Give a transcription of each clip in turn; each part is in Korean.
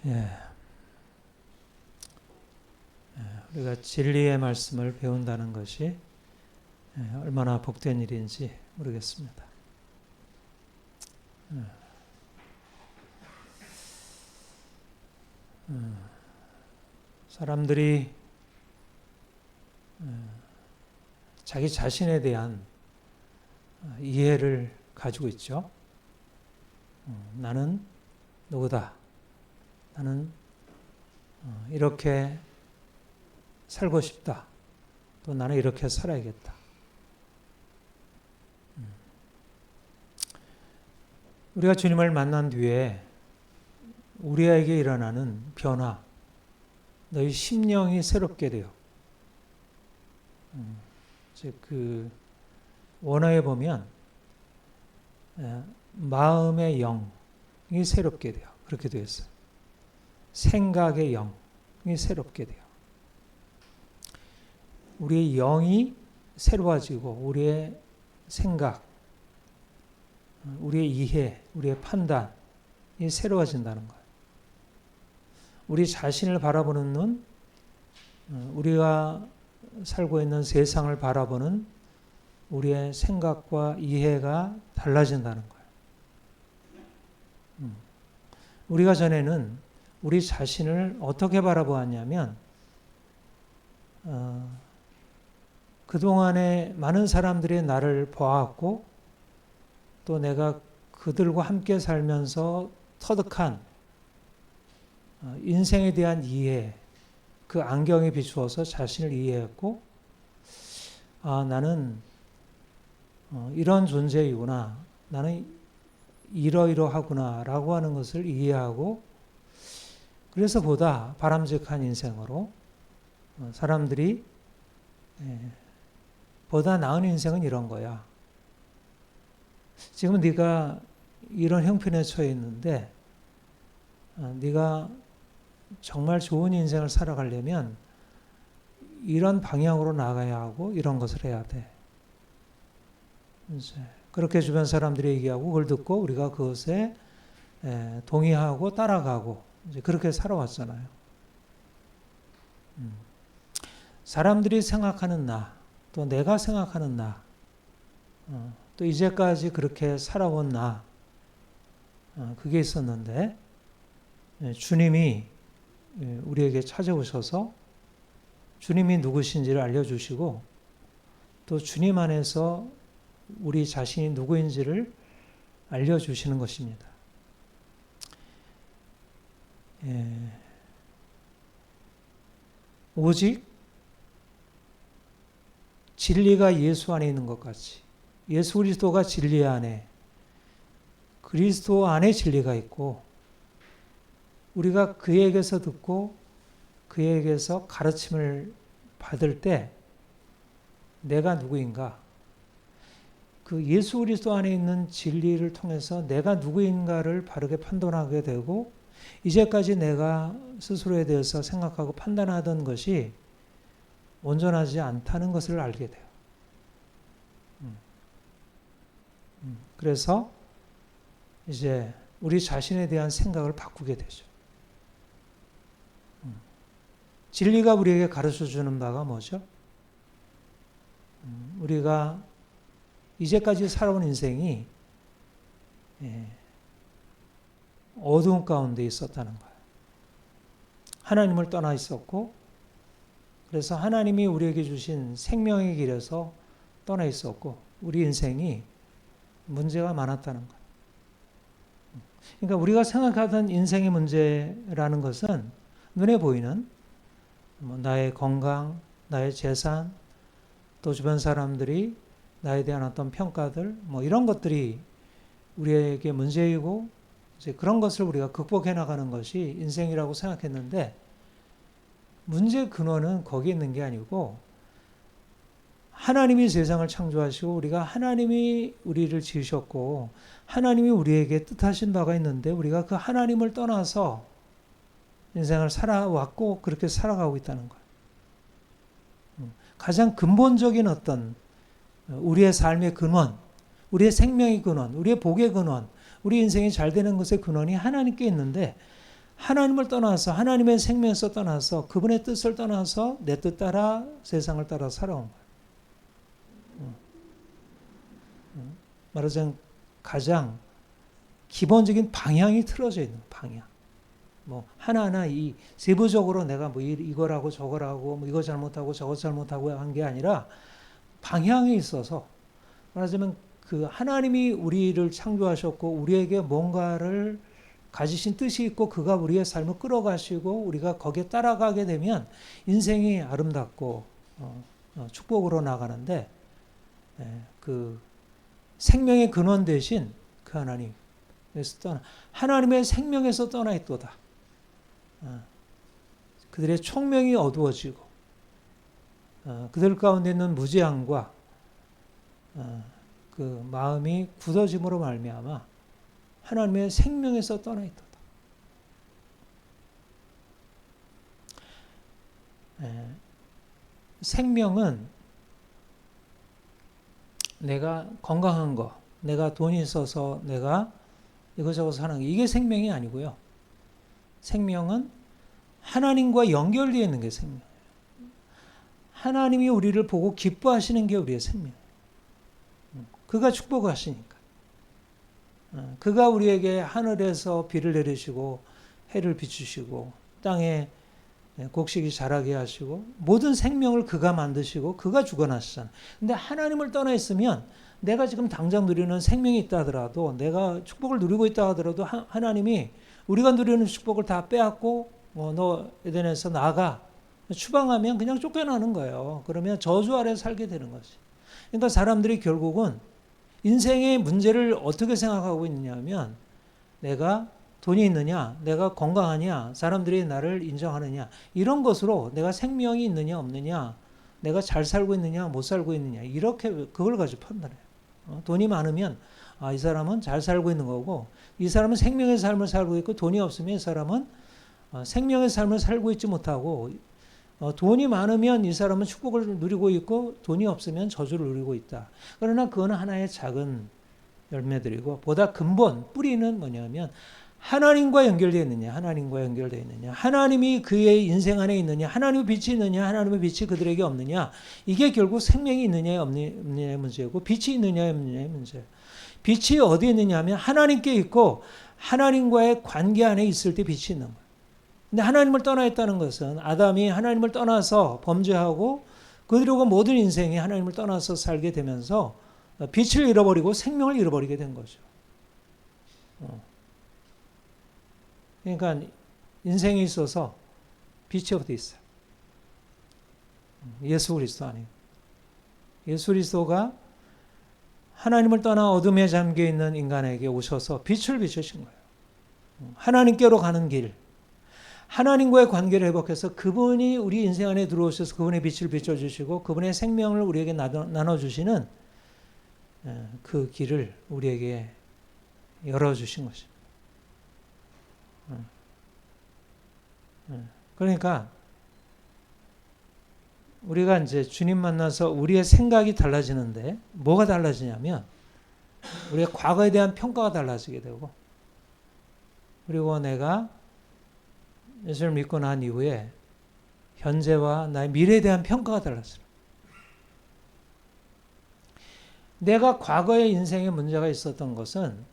예, 우리가 진리의 말씀을 배운다는 것이 얼마나 복된 일인지 모르겠습니다. 사람들이 자기 자신에 대한 이해를 가지고 있죠. 나는 누구다. 나는 이렇게 살고 싶다. 또 나는 이렇게 살아야겠다. 우리가 주님을 만난 뒤에 우리에게 일어나는 변화, 너희 심령이 새롭게 돼요. 그 원어에 보면 마음의 영이 새롭게 돼요. 그렇게 되어 있어요. 생각의 영이 새롭게 돼요. 우리의 영이 새로워지고 우리의 생각, 우리의 이해, 우리의 판단이 새로워진다는 거예요. 우리 자신을 바라보는 눈, 우리가 살고 있는 세상을 바라보는 우리의 생각과 이해가 달라진다는 거예요. 우리가 전에는 우리 자신을 어떻게 바라보았냐면 그동안에 많은 사람들이 나를 보았고 또 내가 그들과 함께 살면서 터득한 인생에 대한 이해, 그 안경에 비추어서 자신을 이해했고 나는 이런 존재이구나. 나는 이러이러하구나 라고 하는 것을 이해하고 그래서 보다 바람직한 인생으로 사람들이 보다 나은 인생은 이런 거야. 지금 네가 이런 형편에 처해 있는데 네가 정말 좋은 인생을 살아가려면 이런 방향으로 나가야 하고 이런 것을 해야 돼. 이제 그렇게 주변 사람들이 얘기하고 그걸 듣고 우리가 그것에 동의하고 따라가고 이제 그렇게 살아왔잖아요. 사람들이 생각하는 나, 또 내가 생각하는 나, 또 이제까지 그렇게 살아온 나, 그게 있었는데 주님이 우리에게 찾아오셔서 주님이 누구신지를 알려주시고 또 주님 안에서 우리 자신이 누구인지를 알려주시는 것입니다. 오직 진리가 예수 안에 있는 것 같이 예수 그리스도가 진리 안에 그리스도 안에 진리가 있고 우리가 그에게서 듣고 그에게서 가르침을 받을 때 내가 누구인가? 그 예수 그리스도 안에 있는 진리를 통해서 내가 누구인가를 바르게 판단하게 되고 이제까지 내가 스스로에 대해서 생각하고 판단하던 것이 온전하지 않다는 것을 알게 돼요. 그래서 이제 우리 자신에 대한 생각을 바꾸게 되죠. 진리가 우리에게 가르쳐주는 바가 뭐죠? 우리가 이제까지 살아온 인생이 어두운 가운데 있었다는 거예요. 하나님을 떠나 있었고 그래서 하나님이 우리에게 주신 생명의 길에서 떠나 있었고 우리 인생이 문제가 많았다는 거예요. 그러니까 우리가 생각하던 인생의 문제라는 것은 눈에 보이는 나의 건강, 나의 재산, 또 주변 사람들이 나에 대한 어떤 평가들, 이런 것들이 우리에게 문제이고 이제 그런 것을 우리가 극복해 나가는 것이 인생이라고 생각했는데 문제의 근원은 거기에 있는 게 아니고 하나님이 세상을 창조하시고 우리가 하나님이 우리를 지으셨고 하나님이 우리에게 뜻하신 바가 있는데 우리가 그 하나님을 떠나서 인생을 살아왔고 그렇게 살아가고 있다는 거예요. 가장 근본적인 어떤 우리의 삶의 근원, 우리의 생명의 근원, 우리의 복의 근원, 우리 인생이 잘 되는 것의 근원이 하나님께 있는데 하나님을 떠나서 하나님의 생명에서 떠나서 그분의 뜻을 떠나서 내 뜻 따라 세상을 따라 살아온 거예요. 말하자면 가장 기본적인 방향이 틀어져 있는 방향. 뭐 하나하나 이 세부적으로 내가 뭐 이거라고 저거라고 뭐 이거 잘못하고 저거 잘못하고 한 게 아니라 방향이 있어서 말하자면 그 하나님이 우리를 창조하셨고 우리에게 뭔가를 가지신 뜻이 있고 그가 우리의 삶을 끌어가시고 우리가 거기에 따라가게 되면 인생이 아름답고 축복으로 나가는데 그 생명의 근원 대신 그 하나님의 생명에서 떠나 있도다. 그들의 총명이 어두워지고 그들 가운데 있는 무지함과 그 마음이 굳어짐으로 말미암아 하나님의 생명에서 떠나 있도다. 생명은 내가 건강한 거, 내가 돈이 있어서 내가 이것저것 사는 거, 이게 생명이 아니고요. 생명은 하나님과 연결되어 있는 게 생명이에요. 하나님이 우리를 보고 기뻐하시는 게 우리의 생명이에요. 그가 축복하시니까. 그가 우리에게 하늘에서 비를 내리시고 해를 비추시고 땅에 곡식이 자라게 하시고 모든 생명을 그가 만드시고 그가 주관하시잖아요. 근데 하나님을 떠나 있으면 내가 지금 당장 누리는 생명이 있다 하더라도 내가 축복을 누리고 있다 하더라도 하나님이 우리가 누리는 축복을 다 빼앗고 너 에덴에서 나가 추방하면 그냥 쫓겨나는 거예요. 그러면 저주 아래 살게 되는 거지. 그러니까 사람들이 결국은 인생의 문제를 어떻게 생각하고 있느냐면 내가 돈이 있느냐, 내가 건강하냐, 사람들이 나를 인정하느냐 이런 것으로 내가 생명이 있느냐 없느냐, 내가 잘 살고 있느냐 못 살고 있느냐 이렇게 그걸 가지고 판단해요. 돈이 많으면 이 사람은 잘 살고 있는 거고 이 사람은 생명의 삶을 살고 있고 돈이 없으면 이 사람은 생명의 삶을 살고 있지 못하고 돈이 많으면 이 사람은 축복을 누리고 있고 돈이 없으면 저주를 누리고 있다. 그러나 그건 하나의 작은 열매들이고 보다 근본 뿌리는 뭐냐면 하나님과 연결되어 있느냐, 하나님과 연결되어 있느냐, 하나님이 그의 인생 안에 있느냐, 하나님의 빛이 있느냐, 하나님의 빛이 그들에게 없느냐, 이게 결국 생명이 있느냐 없느냐의 문제고 빛이 있느냐 없느냐의 문제예요. 빛이 어디에 있느냐 하면 하나님께 있고 하나님과의 관계 안에 있을 때 빛이 있는 거예요. 근데 하나님을 떠나 있다는 것은 아담이 하나님을 떠나서 범죄하고 그리고 모든 인생이 하나님을 떠나서 살게 되면서 빛을 잃어버리고 생명을 잃어버리게 된 거죠. 그러니까 인생에 있어서 빛이 어디 있어요? 예수 그리스도 아니에요. 예수 그리스도가 하나님을 떠나 어둠에 잠겨 있는 인간에게 오셔서 빛을 비추신 거예요. 하나님께로 가는 길, 하나님과의 관계를 회복해서 그분이 우리 인생 안에 들어오셔서 그분의 빛을 비춰주시고 그분의 생명을 우리에게 나눠주시는 그 길을 우리에게 열어주신 것입니다. 그러니까 우리가 이제 주님 만나서 우리의 생각이 달라지는데 뭐가 달라지냐면 우리의 과거에 대한 평가가 달라지게 되고 그리고 내가 예수를 믿고 난 이후에 현재와 나의 미래에 대한 평가가 달라져요. 내가 과거에 인생에 문제가 있었던 것은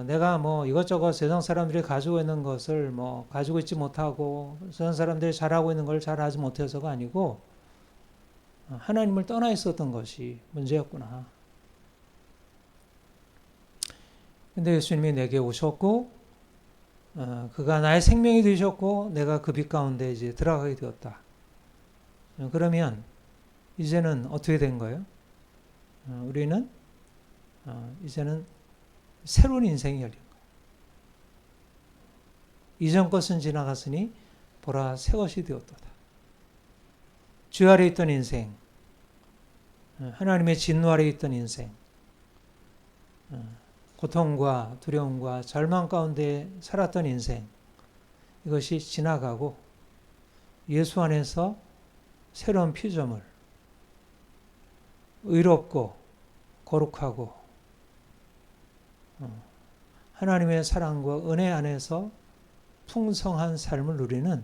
내가 뭐 이것저것 세상 사람들이 가지고 있는 것을 뭐 가지고 있지 못하고 세상 사람들이 잘하고 있는 걸 잘하지 못해서가 아니고 하나님을 떠나 있었던 것이 문제였구나. 근데 예수님이 내게 오셨고 그가 나의 생명이 되셨고 내가 그 빛 가운데 이제 들어가게 되었다. 그러면 이제는 어떻게 된 거예요? 우리는 이제는 새로운 인생이 열린 거예요. 이전 것은 지나갔으니 보라 새 것이 되었도다. 주 아래 있던 인생, 하나님의 진노 아래 있던 인생, 고통과 두려움과 절망 가운데 살았던 인생, 이것이 지나가고 예수 안에서 새로운 피조물, 의롭고 거룩하고 하나님의 사랑과 은혜 안에서 풍성한 삶을 누리는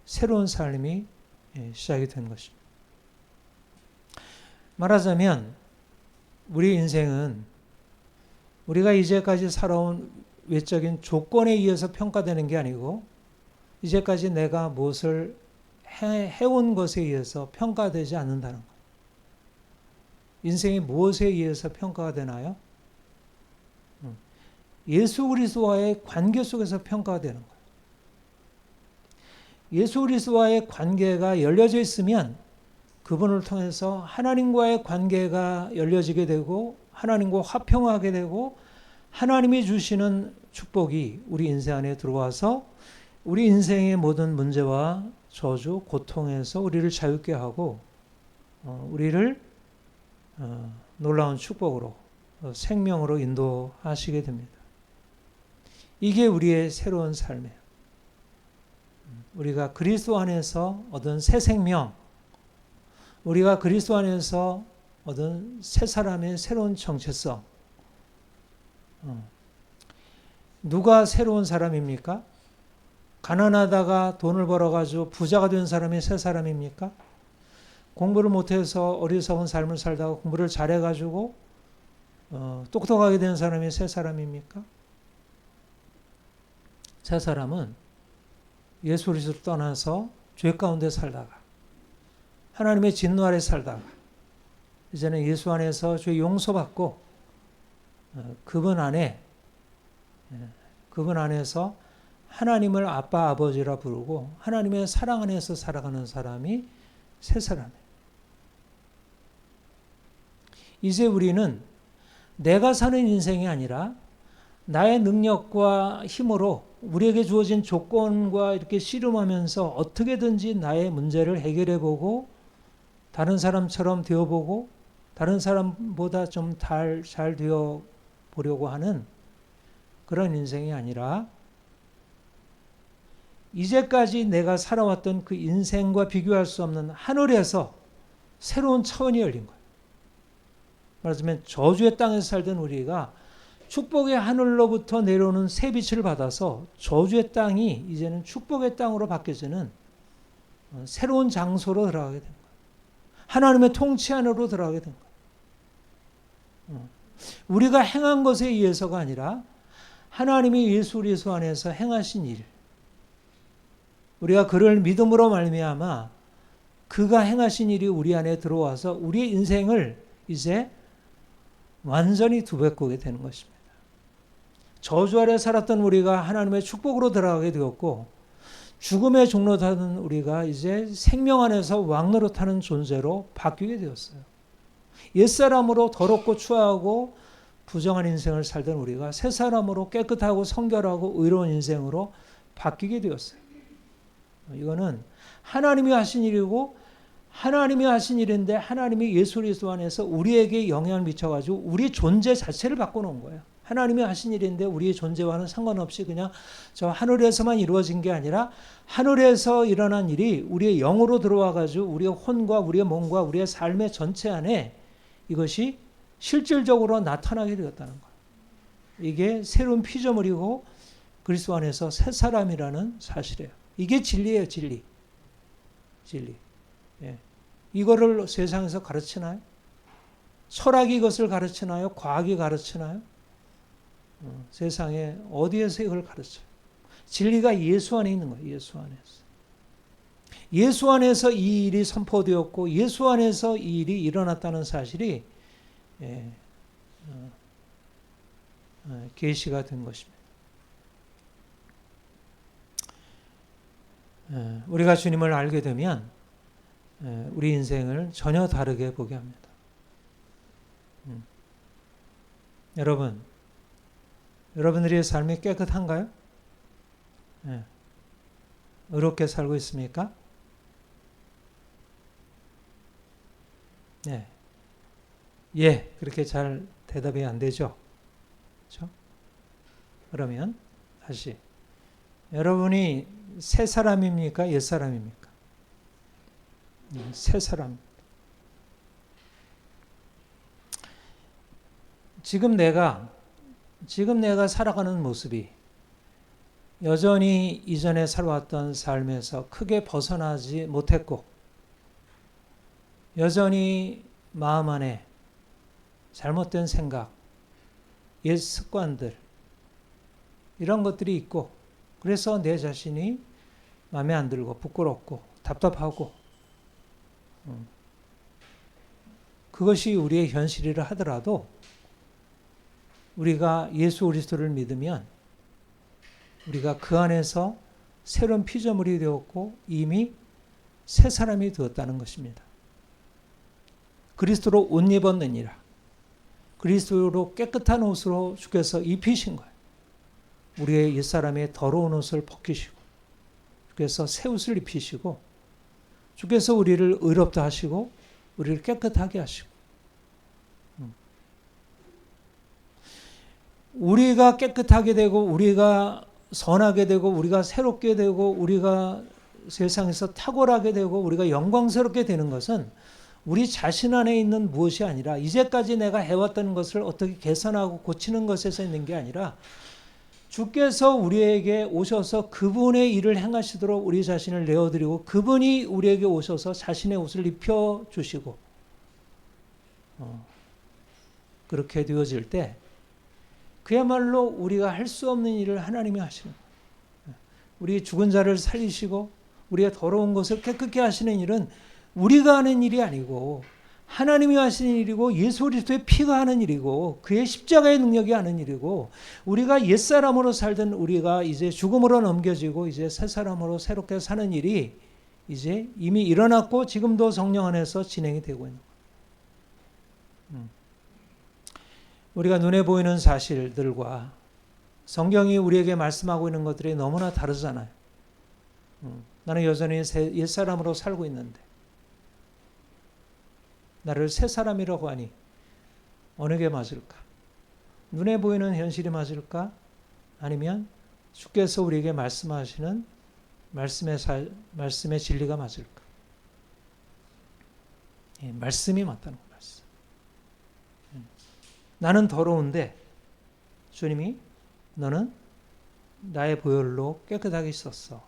새로운 삶이 시작이 된 것입니다. 말하자면 우리 인생은 우리가 이제까지 살아온 외적인 조건에 의해서 평가되는 게 아니고 이제까지 내가 무엇을 해온 것에 의해서 평가되지 않는다는 것. 인생이 무엇에 의해서 평가가 되나요? 예수 그리스도와의 관계 속에서 평가가 되는 거예요. 예수 그리스도와의 관계가 열려져 있으면 그분을 통해서 하나님과의 관계가 열려지게 되고 하나님과 화평하게 되고 하나님이 주시는 축복이 우리 인생 안에 들어와서 우리 인생의 모든 문제와 저주, 고통에서 우리를 자유케 하고 우리를 놀라운 축복으로 생명으로 인도하시게 됩니다. 이게 우리의 새로운 삶이에요. 우리가 그리스도 안에서 얻은 새 생명, 우리가 그리스도 안에서 얻은 새 사람의 새로운 정체성. 누가 새로운 사람입니까? 가난하다가 돈을 벌어가지고 부자가 된 사람이 새 사람입니까? 공부를 못해서 어리석은 삶을 살다가 공부를 잘해가지고 똑똑하게 된 사람이 새 사람입니까? 새 사람은 예수 그리스도를 떠나서 죄 가운데 살다가 하나님의 진노 아래 살다가 이제는 예수 안에서 죄 용서받고 그분 안에서 하나님을 아빠 아버지라 부르고 하나님의 사랑 안에서 살아가는 사람이 새 사람이에요. 이제 우리는 내가 사는 인생이 아니라 나의 능력과 힘으로 우리에게 주어진 조건과 이렇게 씨름하면서 어떻게든지 나의 문제를 해결해보고 다른 사람처럼 되어보고 다른 사람보다 좀 잘 되어보려고 하는 그런 인생이 아니라 이제까지 내가 살아왔던 그 인생과 비교할 수 없는 하늘에서 새로운 차원이 열린 거예요. 말하자면 저주의 땅에서 살던 우리가 축복의 하늘로부터 내려오는 새 빛을 받아서 저주의 땅이 이제는 축복의 땅으로 바뀌어지는 새로운 장소로 들어가게 된 거예요. 하나님의 통치 안으로 들어가게 된 거예요. 우리가 행한 것에 의해서가 아니라 하나님이 예수 그리스도 안에서 행하신 일, 우리가 그를 믿음으로 말미암아 그가 행하신 일이 우리 안에 들어와서 우리의 인생을 이제 완전히 두바꾸게 되는 것입니다. 저주 아래 살았던 우리가 하나님의 축복으로 들어가게 되었고 죽음의 종로 타는 우리가 이제 생명 안에서 왕노릇하는 존재로 바뀌게 되었어요. 옛사람으로 더럽고 추하고 부정한 인생을 살던 우리가 새 사람으로 깨끗하고 성결하고 의로운 인생으로 바뀌게 되었어요. 이거는 하나님이 하신 일이고 하나님이 하신 일인데 하나님이 예수 그리스도 안에서 우리에게 영향을 미쳐가지고 우리 존재 자체를 바꿔놓은 거예요. 하나님이 하신 일인데 우리의 존재와는 상관없이 그냥 저 하늘에서만 이루어진 게 아니라 하늘에서 일어난 일이 우리의 영으로 들어와가지고 우리의 혼과 우리의 몸과 우리의 삶의 전체 안에 이것이 실질적으로 나타나게 되었다는 거예요. 이게 새로운 피조물이고 그리스도 안에서 새 사람이라는 사실이에요. 이게 진리예요, 진리. 예. 이거를 세상에서 가르치나요? 철학이 이것을 가르치나요? 과학이 가르치나요? 세상에 어디에서 이걸 가르쳐요? 진리가 예수 안에 있는 거예요. 예수 안에서. 예수 안에서 이 일이 선포되었고 예수 안에서 이 일이 일어났다는 사실이 계시가 된 것입니다. 우리가 주님을 알게 되면 우리 인생을 전혀 다르게 보게 합니다. 여러분들의 삶이 깨끗한가요? 의롭게 살고 있습니까? 네. 예, 그렇게 잘 대답이 안 되죠. 그렇죠? 그러면 다시 여러분이 새 사람입니까? 옛 사람입니까? 새 사람. 지금 내가 살아가는 모습이 여전히 이전에 살아왔던 삶에서 크게 벗어나지 못했고 여전히 마음 안에 잘못된 생각, 옛 습관들 이런 것들이 있고 그래서 내 자신이 마음에 안 들고 부끄럽고 답답하고 그것이 우리의 현실이라 하더라도 우리가 예수 그리스도를 믿으면 우리가 그 안에서 새로운 피조물이 되었고 이미 새 사람이 되었다는 것입니다. 그리스도로 옷 입었느니라. 그리스도로 깨끗한 옷으로 주께서 입히신 거예요. 우리의 옛사람의 더러운 옷을 벗기시고 주께서 새 옷을 입히시고 주께서 우리를 의롭다 하시고 우리를 깨끗하게 하시고 우리가 깨끗하게 되고 우리가 선하게 되고 우리가 새롭게 되고 우리가 세상에서 탁월하게 되고 우리가 영광스럽게 되는 것은 우리 자신 안에 있는 무엇이 아니라 이제까지 내가 해왔던 것을 어떻게 개선하고 고치는 것에서 있는 게 아니라 주께서 우리에게 오셔서 그분의 일을 행하시도록 우리 자신을 내어드리고 그분이 우리에게 오셔서 자신의 옷을 입혀주시고 그렇게 되어질 때 그야말로 우리가 할 수 없는 일을 하나님이 하시는 거예요. 우리 죽은 자를 살리시고 우리의 더러운 것을 깨끗게 하시는 일은 우리가 하는 일이 아니고 하나님이 하시는 일이고 예수 그리스도의 피가 하는 일이고 그의 십자가의 능력이 하는 일이고 우리가 옛사람으로 살던 우리가 이제 죽음으로 넘겨지고 이제 새 사람으로 새롭게 사는 일이 이제 이미 일어났고 지금도 성령 안에서 진행이 되고 있는 거예요. 우리가 눈에 보이는 사실들과 성경이 우리에게 말씀하고 있는 것들이 너무나 다르잖아요. 나는 여전히 옛사람으로 살고 있는데 나를 새 사람이라고 하니 어느 게 맞을까? 눈에 보이는 현실이 맞을까? 아니면 주께서 우리에게 말씀하시는 말씀의 진리가 맞을까? 예, 말씀이 맞다는 거 말씀. 나는 더러운데 주님이 너는 나의 보혈로 깨끗하게 씻었어.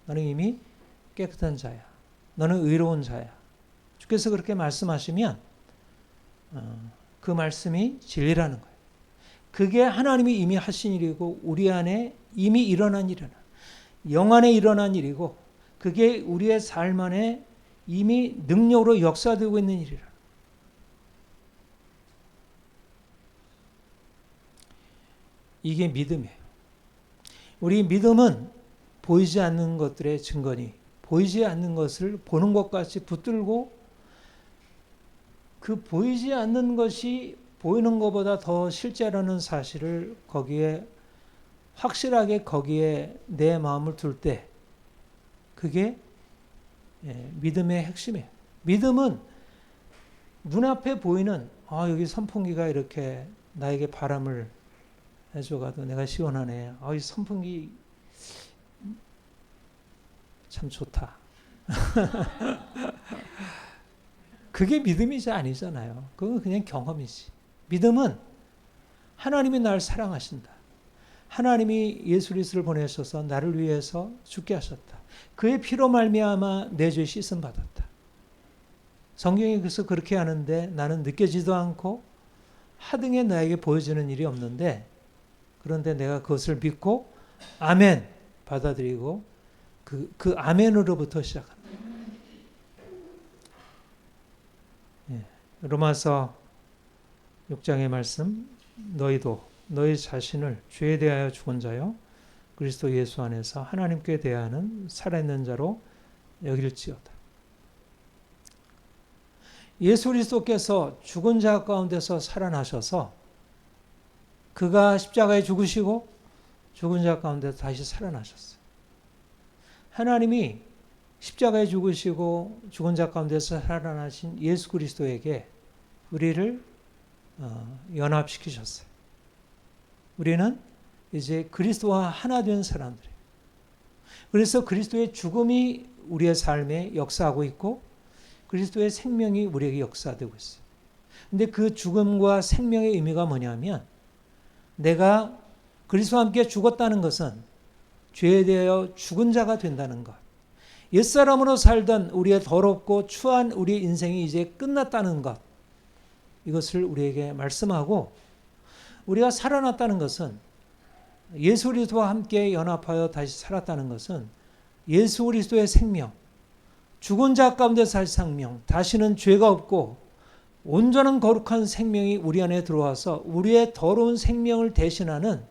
너는 이미 깨끗한 자야. 너는 의로운 자야. 주께서 그렇게 말씀하시면 그 말씀이 진리라는 거예요. 그게 하나님이 이미 하신 일이고 우리 안에 이미 일어난 일이라. 영 안에 일어난 일이고 그게 우리의 삶 안에 이미 능력으로 역사되고 있는 일이라. 이게 믿음이에요. 우리 믿음은 보이지 않는 것들의 증거니 보이지 않는 것을 보는 것 같이 붙들고 그 보이지 않는 것이 보이는 것보다 더 실제라는 사실을 거기에 확실하게 거기에 내 마음을 둘 때 그게 믿음의 핵심이에요. 믿음은 눈앞에 보이는 여기 선풍기가 이렇게 나에게 바람을 해줘가도 내가 시원하네. 이 선풍기 참 좋다. 그게 믿음이지 아니잖아요. 그건 그냥 경험이지. 믿음은 하나님이 나를 사랑하신다. 하나님이 예수 그리스도를 보내셔서 나를 위해서 죽게 하셨다. 그의 피로 말미암아 내 죄 씻음 받았다. 성경이 그래서 그렇게 하는데 나는 느껴지도 않고 하등에 나에게 보여지는 일이 없는데 그런데 내가 그것을 믿고 아멘 받아들이고 그 아멘으로부터 시작합니다. 로마서 6장의 말씀 너희도 너희 자신을 죄에 대하여 죽은 자요 그리스도 예수 안에서 하나님께 대하는 살아있는 자로 여길지어다. 예수 그리스도께서 죽은 자 가운데서 살아나셔서 그가 십자가에 죽으시고 죽은 자 가운데서 다시 살아나셨어요. 하나님이 십자가에 죽으시고 죽은 자 가운데서 살아나신 예수 그리스도에게 우리를 연합시키셨어요. 우리는 이제 그리스도와 하나 된 사람들이에요. 그래서 그리스도의 죽음이 우리의 삶에 역사하고 있고 그리스도의 생명이 우리에게 역사되고 있어요. 근데 그 죽음과 생명의 의미가 뭐냐면 내가 그리스도와 함께 죽었다는 것은 죄에 대하여 죽은 자가 된다는 것. 옛사람으로 살던 우리의 더럽고 추한 우리 인생이 이제 끝났다는 것. 이것을 우리에게 말씀하고, 우리가 살아났다는 것은, 예수 그리스도와 함께 연합하여 다시 살았다는 것은 예수 그리스도의 생명, 죽은 자 가운데 살 생명, 다시는 죄가 없고 온전한 거룩한 생명이 우리 안에 들어와서 우리의 더러운 생명을 대신하는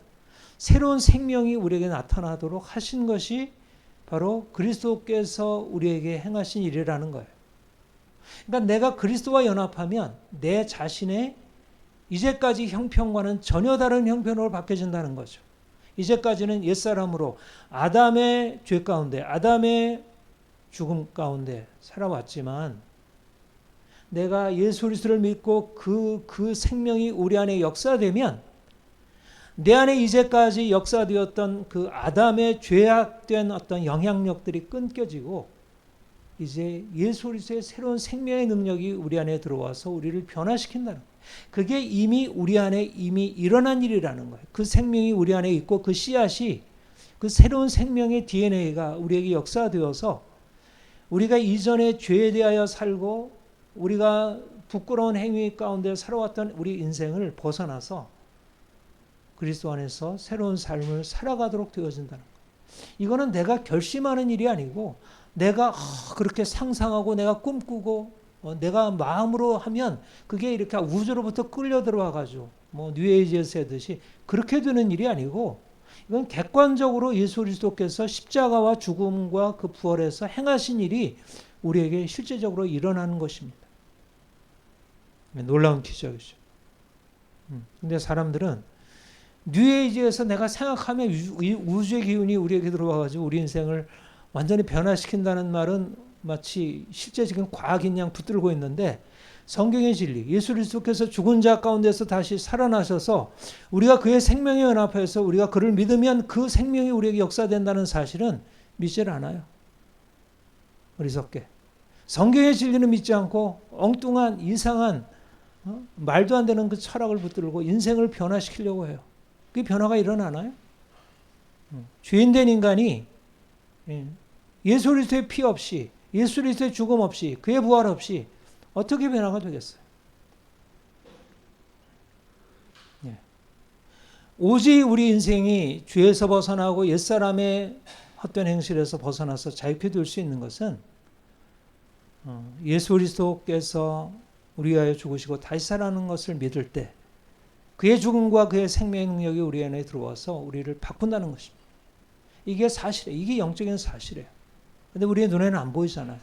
새로운 생명이 우리에게 나타나도록 하신 것이 바로 그리스도께서 우리에게 행하신 일이라는 거예요. 그러니까 내가 그리스도와 연합하면 내 자신의 이제까지 형편과는 전혀 다른 형편으로 바뀌어진다는 거죠. 이제까지는 옛사람으로 아담의 죄 가운데, 아담의 죽음 가운데 살아왔지만, 내가 예수 그리스도를 믿고 그 생명이 우리 안에 역사되면 내 안에 이제까지 역사되었던 그 아담의 죄악된 어떤 영향력들이 끊겨지고 이제 예수 그리스도의 새로운 생명의 능력이 우리 안에 들어와서 우리를 변화시킨다는 거예요. 그게 이미 우리 안에 이미 일어난 일이라는 거예요. 그 생명이 우리 안에 있고 그 씨앗이, 그 새로운 생명의 DNA가 우리에게 역사되어서 우리가 이전에 죄에 대하여 살고 우리가 부끄러운 행위 가운데 살아왔던 우리 인생을 벗어나서 그리스도 안에서 새로운 삶을 살아가도록 되어진다는 거예요. 이거는 내가 결심하는 일이 아니고 내가 그렇게 상상하고 내가 꿈꾸고 내가 마음으로 하면 그게 이렇게 우주로부터 끌려 들어와 가지고 뉴에이지에서 하듯이 그렇게 되는 일이 아니고, 이건 객관적으로 예수 그리스도께서 십자가와 죽음과 그 부활에서 행하신 일이 우리에게 실제적으로 일어나는 것입니다. 놀라운 기적이죠. 근데 사람들은 뉴에이지에서 내가 생각하면 우주의 기운이 우리에게 들어와가지고 우리 인생을 완전히 변화시킨다는 말은 마치 실제적인 과학인 양 붙들고 있는데, 성경의 진리, 예수 그리스도께서 죽은 자 가운데서 다시 살아나셔서 우리가 그의 생명에 연합해서 우리가 그를 믿으면 그 생명이 우리에게 역사된다는 사실은 믿질 않아요. 어리석게. 성경의 진리는 믿지 않고 엉뚱한 이상한 말도 안 되는 그 철학을 붙들고 인생을 변화시키려고 해요. 그 변화가 일어나나요? 죄인된 인간이 예수 그리스도의 피 없이, 예수 그리스도의 죽음 없이, 그의 부활 없이 어떻게 변화가 되겠어요? 오직 우리 인생이 죄에서 벗어나고 옛사람의 헛된 행실에서 벗어나서 자유케 될 수 있는 것은 예수 그리스도께서 우리 위하여 죽으시고 다시 살아나는 것을 믿을 때 그의 죽음과 그의 생명의 능력이 우리 안에 들어와서 우리를 바꾼다는 것입니다. 이게 사실이에요. 이게 영적인 사실이에요. 근데 우리의 눈에는 안 보이잖아요.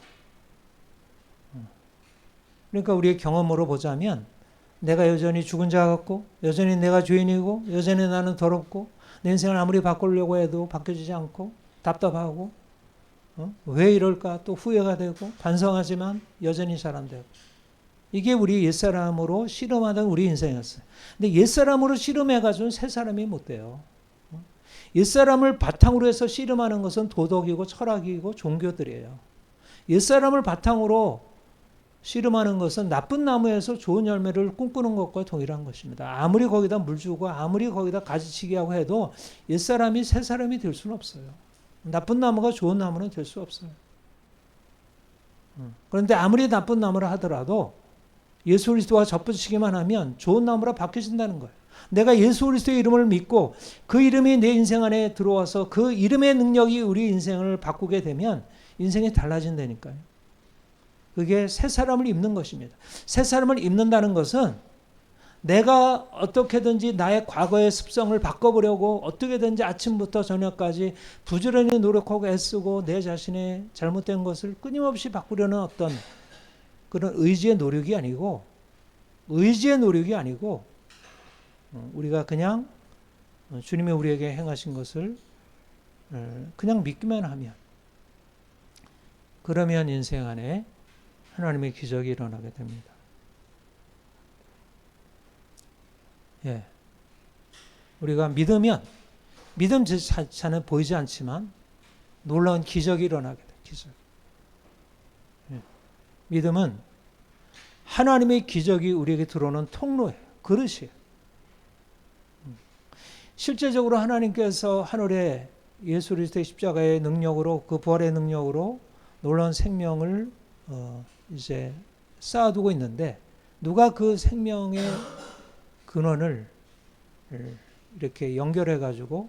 그러니까 우리의 경험으로 보자면 내가 여전히 죽은 자 같고, 여전히 내가 죄인이고, 여전히 나는 더럽고, 내 인생을 아무리 바꾸려고 해도 바뀌어지지 않고 답답하고, 왜 이럴까 또 후회가 되고 반성하지만 여전히 잘 안 되고, 이게 우리 옛사람으로 씨름하던 우리 인생이었어요. 근데 옛사람으로 씨름해가지고는 새 사람이 못 돼요. 옛사람을 바탕으로 해서 씨름하는 것은 도덕이고 철학이고 종교들이에요. 옛사람을 바탕으로 씨름하는 것은 나쁜 나무에서 좋은 열매를 꿈꾸는 것과 동일한 것입니다. 아무리 거기다 물 주고 아무리 거기다 가지치기 하고 해도 옛사람이 새 사람이 될 수는 없어요. 나쁜 나무가 좋은 나무는 될 수 없어요. 그런데 아무리 나쁜 나무라 하더라도 예수 그리스도와 접붙이기만 하면 좋은 나무라 바뀌어진다는 거예요. 내가 예수 그리스도의 이름을 믿고 그 이름이 내 인생 안에 들어와서 그 이름의 능력이 우리 인생을 바꾸게 되면 인생이 달라진다니까요. 그게 새 사람을 입는 것입니다. 새 사람을 입는다는 것은 내가 어떻게든지 나의 과거의 습성을 바꿔보려고 어떻게든지 아침부터 저녁까지 부지런히 노력하고 애쓰고 내 자신의 잘못된 것을 끊임없이 바꾸려는 어떤 그런 의지의 노력이 아니고 우리가 그냥 주님이 우리에게 행하신 것을 그냥 믿기만 하면, 그러면 인생 안에 하나님의 기적이 일어나게 됩니다. 우리가 믿으면, 믿음 자체는 보이지 않지만 놀라운 기적이 일어나게 돼요. 기적. 믿음은 하나님의 기적이 우리에게 들어오는 통로예요. 그릇이에요. 실제적으로 하나님께서 하늘에 예수 그리스도의 십자가의 능력으로, 그 부활의 능력으로 놀라운 생명을 이제 쌓아두고 있는데, 누가 그 생명의 근원을 이렇게 연결해 가지고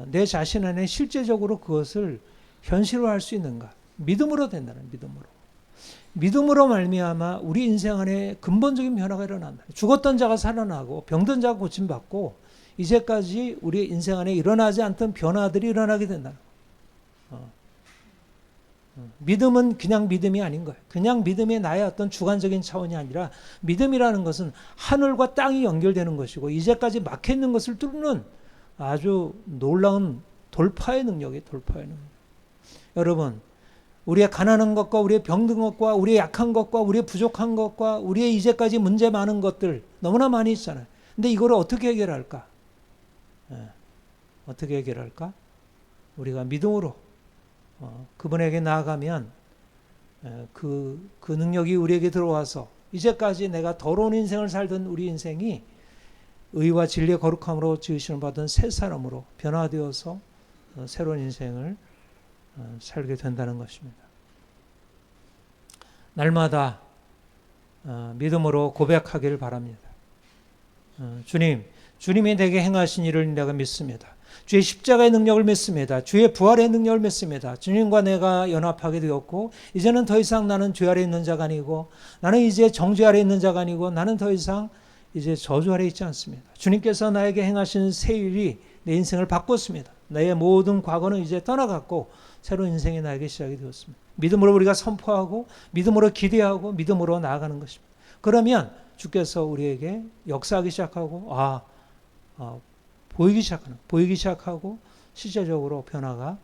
내 자신 안에 실제적으로 그것을 현실화할 수 있는가? 믿음으로 된다는, 믿음으로 말미암아 우리 인생 안에 근본적인 변화가 일어난다. 죽었던 자가 살아나고 병든 자가 고침받고 이제까지 우리 인생 안에 일어나지 않던 변화들이 일어나게 된다. 믿음은 그냥 믿음이 아닌 거예요. 그냥 믿음이 나의 어떤 주관적인 차원이 아니라, 믿음이라는 것은 하늘과 땅이 연결되는 것이고 이제까지 막혀있는 것을 뚫는 아주 놀라운 돌파의 능력이에요. 돌파의 능력. 여러분, 우리의 가난한 것과 우리의 병든 것과 우리의 약한 것과 우리의 부족한 것과 우리의 이제까지 문제 많은 것들 너무나 많이 있잖아요. 근데 이거를 어떻게 해결할까? 어떻게 해결할까? 우리가 믿음으로 그분에게 나아가면 그 능력이 우리에게 들어와서 이제까지 내가 더러운 인생을 살던 우리 인생이 의와 진리의 거룩함으로 지으심을 받은 새 사람으로 변화되어서 새로운 인생을 살게 된다는 것입니다. 날마다 믿음으로 고백하기를 바랍니다. 주님이 내게 행하신 일을 내가 믿습니다. 주의 십자가의 능력을 믿습니다. 주의 부활의 능력을 믿습니다. 주님과 내가 연합하게 되었고 이제는 더 이상 나는 죄 아래 있는 자가 아니고, 나는 이제 정죄 아래 있는 자가 아니고, 나는 더 이상 이제 저주 아래 있지 않습니다. 주님께서 나에게 행하신 새 일이 내 인생을 바꿨습니다. 나의 모든 과거는 이제 떠나갔고 새로운 인생이 나에게 시작이 되었습니다. 믿음으로 우리가 선포하고 믿음으로 기대하고 믿음으로 나아가는 것입니다. 그러면 주께서 우리에게 역사하기 시작하고 보이기 시작하고 실제적으로 변화가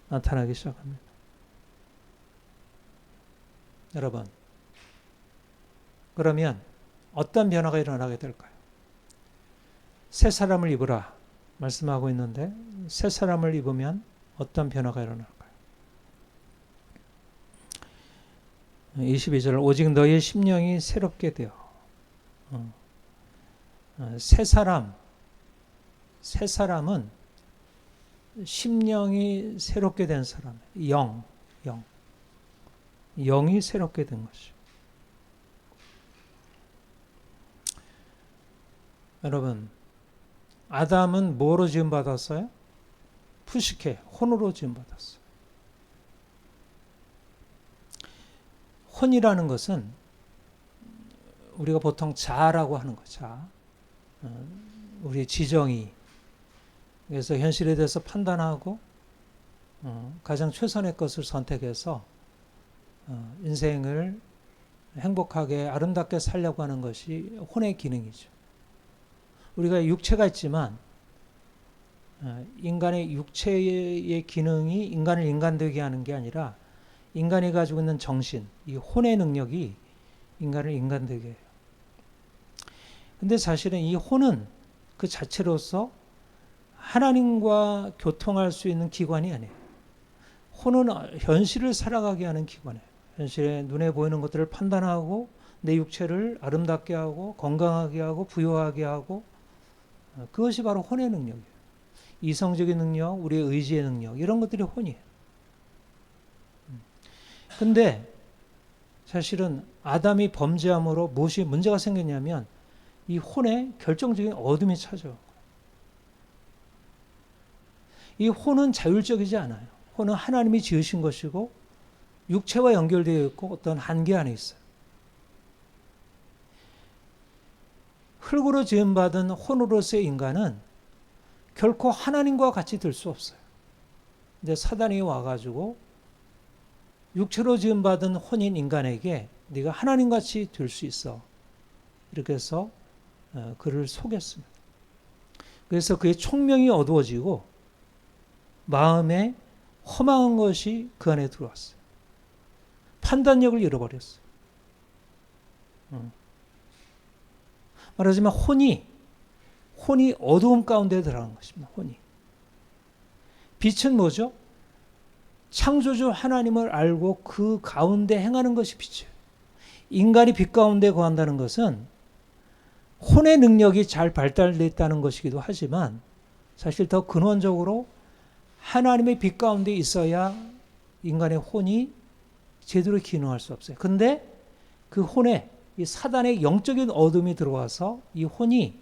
나타나기 시작합니다. 여러분, 그러면 어떤 변화가 일어나게 될까요? 새 사람을 입으라 말씀하고 있는데, 새 사람을 입으면 어떤 변화가 일어날까요? 22절, 오직 너의 심령이 새롭게 되어. 새 사람은 심령이 새롭게 된 사람, 영이 새롭게 된 것이죠. 여러분, 아담은 뭐로 지음받았어요? 푸시케, 혼으로 지음받았어요. 혼이라는 것은 우리가 보통 자라고 하는 거죠. 우리 지정이. 그래서 현실에 대해서 판단하고 가장 최선의 것을 선택해서 인생을 행복하게 아름답게 살려고 하는 것이 혼의 기능이죠. 우리가 육체가 있지만 인간의 육체의 기능이 인간을 인간되게 하는 게 아니라 인간이 가지고 있는 정신, 이 혼의 능력이 인간을 인간되게 해요. 근데 사실은 이 혼은 그 자체로서 하나님과 교통할 수 있는 기관이 아니에요. 혼은 현실을 살아가게 하는 기관이에요. 현실에 눈에 보이는 것들을 판단하고 내 육체를 아름답게 하고 건강하게 하고 부유하게 하고, 그것이 바로 혼의 능력이에요. 이성적인 능력, 우리의 의지의 능력, 이런 것들이 혼이에요. 근데 사실은 아담이 범죄함으로 무엇이 문제가 생겼냐면 이 혼에 결정적인 어둠이 찾아와요. 이 혼은 자율적이지 않아요. 혼은 하나님이 지으신 것이고 육체와 연결되어 있고 어떤 한계 안에 있어요. 흙으로 지음받은 혼으로서의 인간은 결코 하나님과 같이 될 수 없어요. 근데 사단이 와가지고 육체로 지음받은 혼인 인간에게 네가 하나님같이 될 수 있어, 이렇게 해서 그를 속였습니다. 그래서 그의 총명이 어두워지고 마음에 허망한 것이 그 안에 들어왔어요. 판단력을 잃어버렸어요. 말하자면 혼이 어두움 가운데 들어간 것입니다. 혼이. 빛은 뭐죠? 창조주 하나님을 알고 그 가운데 행하는 것이 빛이에요. 인간이 빛 가운데 거한다는 것은 혼의 능력이 잘 발달되어 있다는 것이기도 하지만 사실 더 근원적으로 하나님의 빛 가운데 있어야 인간의 혼이 제대로 기능할 수 없어요. 근데 그 혼에 이 사단의 영적인 어둠이 들어와서 이 혼이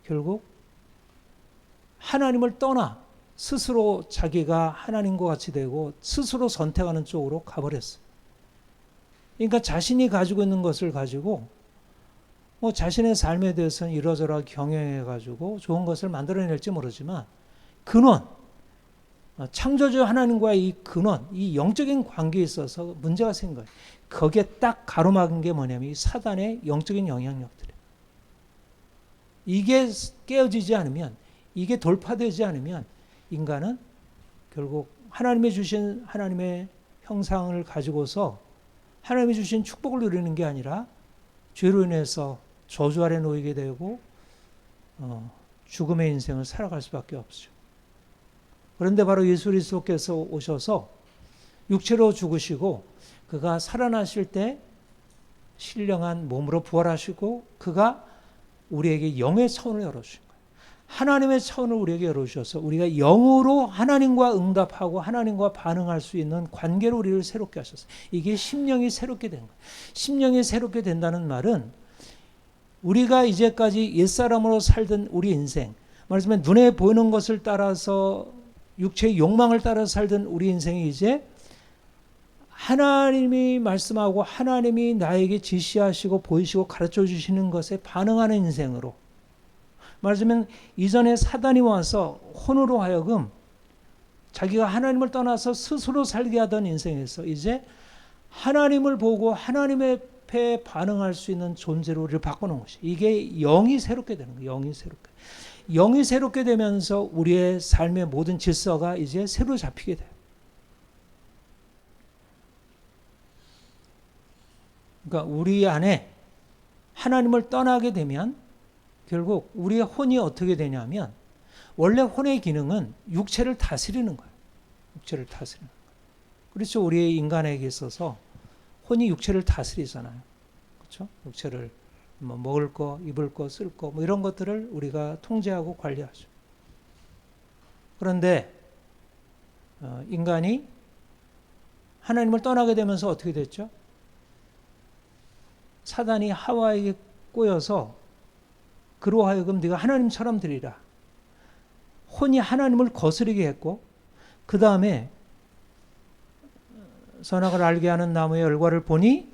결국 하나님을 떠나 스스로 자기가 하나님과 같이 되고 스스로 선택하는 쪽으로 가버렸어요. 그러니까 자신이 가지고 있는 것을 가지고 뭐 자신의 삶에 대해서는 이러저러 경영해가지고 좋은 것을 만들어낼지 모르지만 근원, 창조주 하나님과의 이 근원, 이 영적인 관계에 있어서 문제가 생긴 거예요. 거기에 딱 가로막은 게 뭐냐면 이 사단의 영적인 영향력들이에요. 이게 깨어지지 않으면, 이게 돌파되지 않으면 인간은 결국 하나님의 주신 하나님의 형상을 가지고서 하나님이 주신 축복을 누리는 게 아니라 죄로 인해서 저주 아래 놓이게 되고 죽음의 인생을 살아갈 수밖에 없죠. 그런데 바로 예수 그리스도께서 오셔서 육체로 죽으시고 그가 살아나실 때 신령한 몸으로 부활하시고 그가 우리에게 영의 차원을 열어주신 거예요. 하나님의 차원을 우리에게 열어주셔서 우리가 영으로 하나님과 응답하고 하나님과 반응할 수 있는 관계로 우리를 새롭게 하셨어요. 이게 심령이 새롭게 된 거예요. 심령이 새롭게 된다는 말은 우리가 이제까지 옛사람으로 살던 우리 인생, 말하자면 눈에 보이는 것을 따라서 육체의 욕망을 따라서 살던 우리 인생이 이제 하나님이 말씀하고 하나님이 나에게 지시하시고 보이시고 가르쳐 주시는 것에 반응하는 인생으로, 말하자면 이전에 사단이 와서 혼으로 하여금 자기가 하나님을 떠나서 스스로 살게 하던 인생에서 이제 하나님을 보고 하나님의 에 반응할 수 있는 존재로 우리를 바꾸는 것이, 이게 영이 새롭게 되는 거예요. 영이 새롭게 되면서 우리의 삶의 모든 질서가 이제 새로 잡히게 돼요. 그러니까 우리 안에 하나님을 떠나게 되면 결국 우리의 혼이 어떻게 되냐면, 원래 혼의 기능은 육체를 다스리는 거예요. 육체를 다스리는 거예요. 그렇죠. 우리 인간에게 있어서 혼이 육체를 다스리잖아요. 그렇죠? 육체를 뭐 먹을 거, 입을 거, 쓸 거, 뭐 이런 것들을 우리가 통제하고 관리하죠. 그런데 인간이 하나님을 떠나게 되면서 어떻게 됐죠? 사단이 하와에게 꼬여서 그로 하여금 네가 하나님처럼 되리라. 혼이 하나님을 거스르게 했고, 그 다음에 선악을 알게 하는 나무의 열과를 보니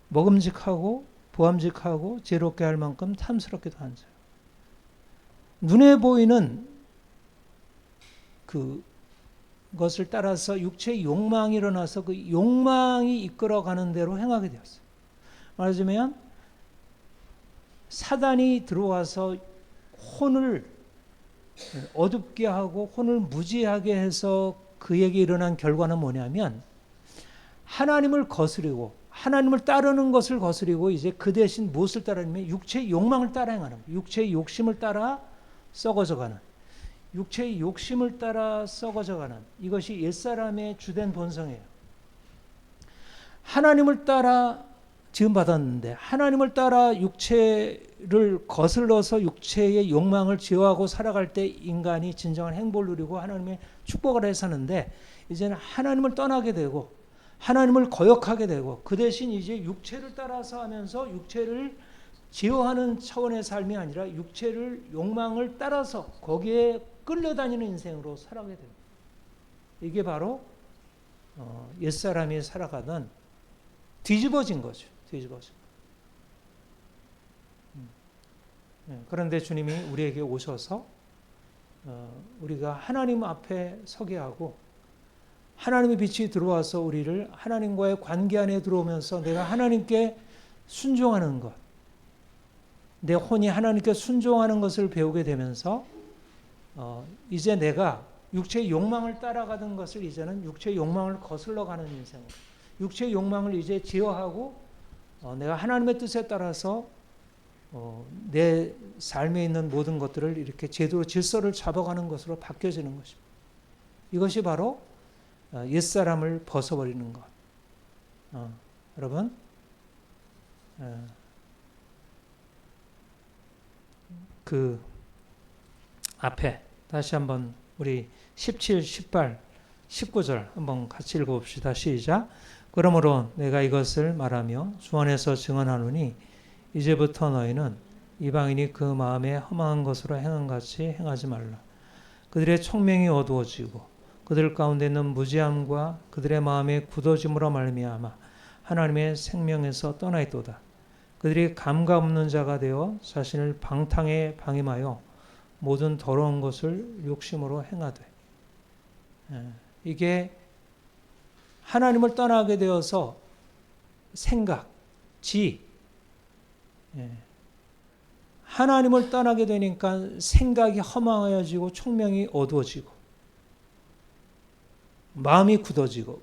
먹음직하고 보암직하고 지혜롭게 할 만큼 탐스럽기도 한지. 눈에 보이는 그것을 따라서 육체의 욕망이 일어나서 그 욕망이 이끌어가는 대로 행하게 되었어요. 말하자면 사단이 들어와서 혼을 어둡게 하고 혼을 무지하게 해서 그에게 일어난 결과는 뭐냐면 하나님을 거스리고 하나님을 따르는 것을 거스리고 이제 그 대신 무엇을 따르냐면 육체의 욕망을 따라 행하는 거예요. 육체의 욕심을 따라 썩어져가는, 육체의 욕심을 따라 썩어져가는, 이것이 옛사람의 주된 본성이에요. 하나님을 따라 지음받았는데 하나님을 따라 육체를 거슬러서 육체의 욕망을 제어하고 살아갈 때 인간이 진정한 행복을 누리고 하나님의 축복을 해 사는데, 이제는 하나님을 떠나게 되고 하나님을 거역하게 되고 그 대신 이제 육체를 따라서 하면서 육체를 제어하는 차원의 삶이 아니라 육체를 욕망을 따라서 거기에 끌려다니는 인생으로 살아가게 됩니다. 이게 바로 옛사람이 살아가던 뒤집어진 거죠. 뒤집어진. 그런데 주님이 우리에게 오셔서 우리가 하나님 앞에 서게 하고 하나님의 빛이 들어와서 우리를 하나님과의 관계 안에 들어오면서 내가 하나님께 순종하는 것, 내 혼이 하나님께 순종하는 것을 배우게 되면서 이제 내가 육체의 욕망을 따라가던 것을 이제는 육체의 욕망을 거슬러 가는 인생으로, 육체의 욕망을 이제 제어하고 내가 하나님의 뜻에 따라서 내 삶에 있는 모든 것들을 이렇게 제대로 질서를 잡아가는 것으로 바뀌어지는 것입니다. 이것이 바로 옛사람을 벗어버리는 것. 여러분, 그 앞에 다시 한번 우리 17, 18, 19절 한번 같이 읽어봅시다. 시작. 그러므로 내가 이것을 말하며 주 안에서 증언하노니 이제부터 너희는 이방인이 그 마음에 허망한 것으로 행한 같이 행하지 말라. 그들의 총명이 어두워지고 그들 가운데 있는 무지함과 그들의 마음의 굳어짐으로 말미암아 하나님의 생명에서 떠나 있도다. 그들이 감각 없는 자가 되어 자신을 방탕에 방임하여 모든 더러운 것을 욕심으로 행하되. 이게 하나님을 떠나게 되어서 생각, 지, 하나님을 떠나게 되니까 생각이 허망해지고 총명이 어두워지고 마음이 굳어지고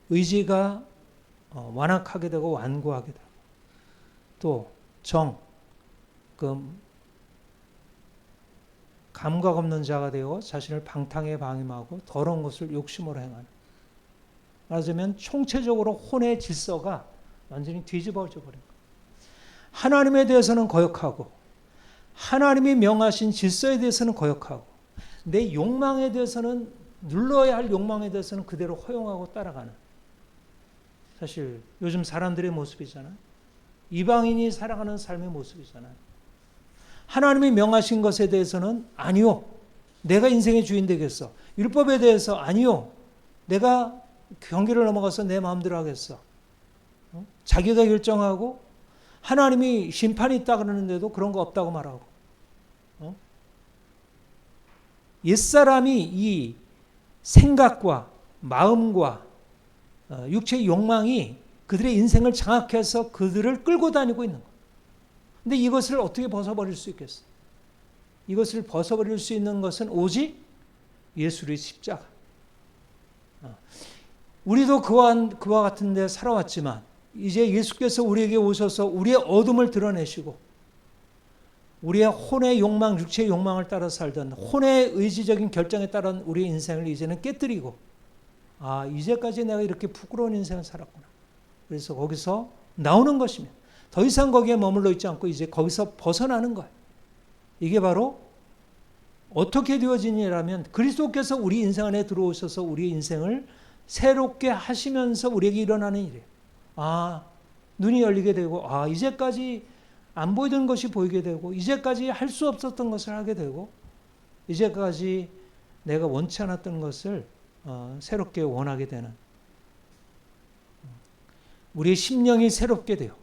의지가 완악하게 되고 완고하게 되고 또 감각 없는 자가 되어 자신을 방탕에 방임하고 더러운 것을 욕심으로 행하는. 말하자면 총체적으로 혼의 질서가 완전히 뒤집어져 버린 거예요. 하나님에 대해서는 거역하고 하나님이 명하신 질서에 대해서는 거역하고 내 욕망에 대해서는 눌러야 할 욕망에 대해서는 그대로 허용하고 따라가는. 사실 요즘 사람들의 모습이잖아요. 이방인이 살아가는 삶의 모습이잖아요. 하나님이 명하신 것에 대해서는 아니요. 내가 인생의 주인 되겠어. 율법에 대해서 아니요. 내가 경계를 넘어가서 내 마음대로 하겠어. 자기가 결정하고 하나님이 심판이 있다 그러는데도 그런 거 없다고 말하고. 옛사람이 이 생각과 마음과 육체의 욕망이 그들의 인생을 장악해서 그들을 끌고 다니고 있는 거예요. 근데 이것을 어떻게 벗어버릴 수 있겠어요? 이것을 벗어버릴 수 있는 것은 오직 예수의 십자가. 우리도 그와 같은 데 살아왔지만 이제 예수께서 우리에게 오셔서 우리의 어둠을 드러내시고 우리의 혼의 욕망, 육체의 욕망을 따라 살던 혼의 의지적인 결정에 따른 우리의 인생을 이제는 깨뜨리고 이제까지 내가 이렇게 부끄러운 인생을 살았구나. 그래서 거기서 나오는 것이면 더 이상 거기에 머물러 있지 않고 이제 거기서 벗어나는 거예요. 이게 바로 어떻게 되어지냐면 그리스도께서 우리 인생 안에 들어오셔서 우리의 인생을 새롭게 하시면서 우리에게 일어나는 일이에요. 눈이 열리게 되고 이제까지 안 보이던 것이 보이게 되고 이제까지 할 수 없었던 것을 하게 되고 이제까지 내가 원치 않았던 것을 새롭게 원하게 되는 우리의 심령이 새롭게 돼요.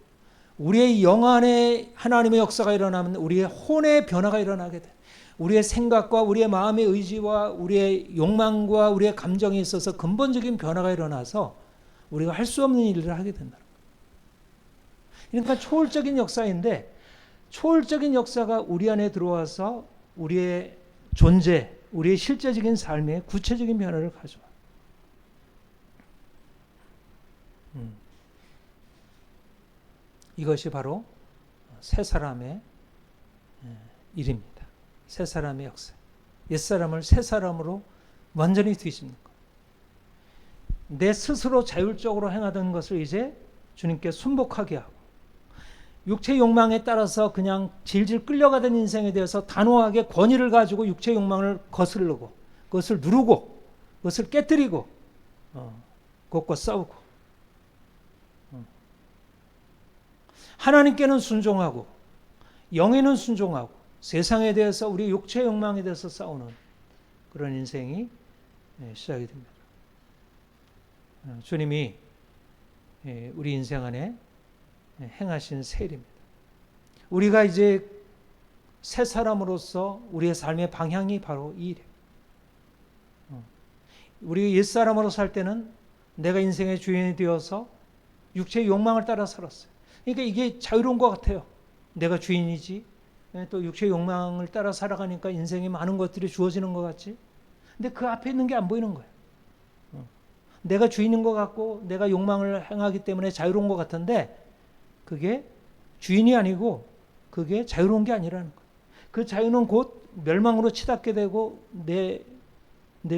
우리의 영 안에 하나님의 역사가 일어나면 우리의 혼의 변화가 일어나게 돼. 우리의 생각과 우리의 마음의 의지와 우리의 욕망과 우리의 감정에 있어서 근본적인 변화가 일어나서 우리가 할 수 없는 일을 하게 된다. 그러니까 초월적인 역사인데 초월적인 역사가 우리 안에 들어와서 우리의 존재, 우리의 실제적인 삶에 구체적인 변화를 가져와요. 이것이 바로 새 사람의 일입니다. 새 사람의 역사. 옛사람을 새 사람으로 완전히 뒤집는 것. 내 스스로 자율적으로 행하던 것을 이제 주님께 순복하게 하고 육체 욕망에 따라서 그냥 질질 끌려가던 인생에 대해서 단호하게 권위를 가지고 육체 욕망을 거스르고 그것을 누르고 그것을 깨뜨리고 그것과 싸우고 하나님께는 순종하고 영에는 순종하고 세상에 대해서 우리 육체 욕망에 대해서 싸우는 그런 인생이 시작이 됩니다. 주님이 우리 인생 안에 행하신 새 일입니다. 우리가 이제 새 사람으로서 우리의 삶의 방향이 바로 이 일이에요. 우리 옛사람으로 살 때는 내가 인생의 주인이 되어서 육체의 욕망을 따라 살았어요. 그러니까 이게 자유로운 것 같아요. 내가 주인이지. 또 육체의 욕망을 따라 살아가니까 인생에 많은 것들이 주어지는 것 같지. 근데 그 앞에 있는 게 안 보이는 거예요. 내가 주인인 것 같고 내가 욕망을 행하기 때문에 자유로운 것 같은데 그게 주인이 아니고 그게 자유로운 게 아니라는 거예요. 그 자유는 곧 멸망으로 치닫게 되고 내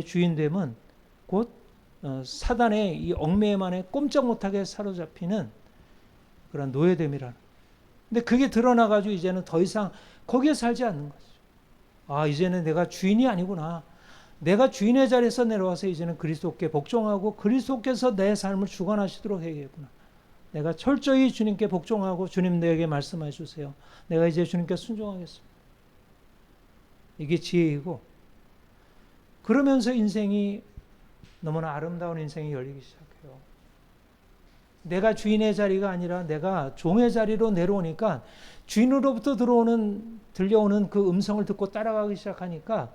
주인됨은 곧 사단의 이 얽매만에 꼼짝 못하게 사로잡히는 그런 노예됨이라는. 근데 그게 드러나가지고 이제는 더 이상 거기에 살지 않는 거죠. 아, 이제는 내가 주인이 아니구나. 내가 주인의 자리에서 내려와서 이제는 그리스도께 복종하고 그리스도께서 내 삶을 주관하시도록 해야겠구나. 내가 철저히 주님께 복종하고 주님 내게 말씀해 주세요. 내가 이제 주님께 순종하겠습니다. 이게 지혜이고, 그러면서 인생이 너무나 아름다운 인생이 열리기 시작해요. 내가 주인의 자리가 아니라 내가 종의 자리로 내려오니까 주인으로부터 들려오는 그 음성을 듣고 따라가기 시작하니까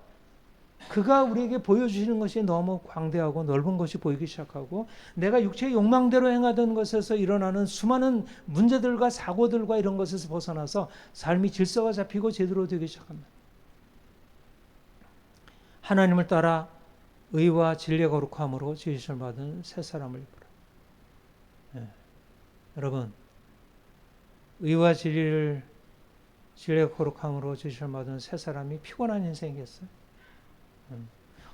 그가 우리에게 보여주시는 것이 너무 광대하고 넓은 것이 보이기 시작하고 내가 육체의 욕망대로 행하던 것에서 일어나는 수많은 문제들과 사고들과 이런 것에서 벗어나서 삶이 질서가 잡히고 제대로 되기 시작합니다. 하나님을 따라 의와 진리의 거룩함으로 지으심을 받은 새 사람을 입으라. 네. 여러분, 의와 진리의 거룩함으로 지으심을 받은 새 사람이 피곤한 인생이겠어요?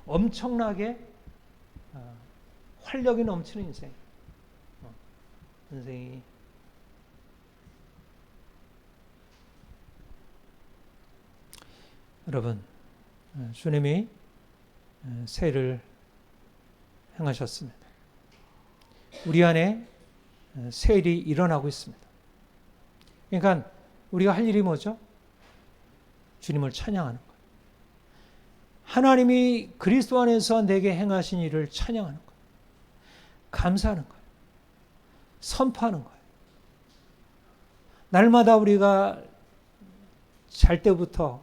엄청나게 활력이 넘치는 인생. 인생이 여러분, 주님이 새 일을 행하셨습니다. 우리 안에 새 일이 일어나고 있습니다. 그러니까 우리가 할 일이 뭐죠? 주님을 찬양하는 거예요. 하나님이 그리스도 안에서 내게 행하신 일을 찬양하는 거예요. 감사하는 거예요. 선포하는 거예요. 날마다 우리가 잘 때부터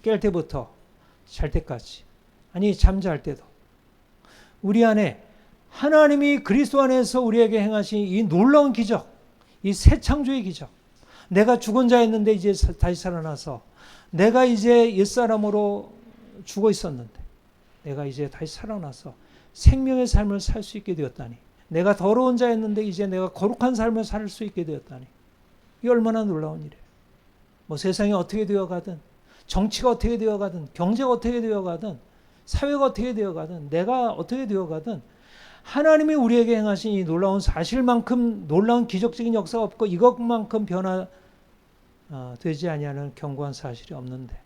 깰 때부터 잘 때까지, 아니 잠잘 때도 우리 안에 하나님이 그리스도 안에서 우리에게 행하신 이 놀라운 기적, 이 새 창조의 기적, 내가 죽은 자였는데 이제 다시 살아나서 내가 이제 옛사람으로 죽어 있었는데 내가 이제 다시 살아나서 생명의 삶을 살 수 있게 되었다니, 내가 더러운 자였는데 이제 내가 거룩한 삶을 살 수 있게 되었다니, 이 얼마나 놀라운 일이에요. 뭐 세상이 어떻게 되어가든, 정치가 어떻게 되어가든, 경제가 어떻게 되어가든, 사회가 어떻게 되어가든, 내가 어떻게 되어가든 하나님이 우리에게 행하신 이 놀라운 사실만큼 놀라운 기적적인 역사가 없고 이것만큼 변화되지 아니하는 견고한 사실이 없는데,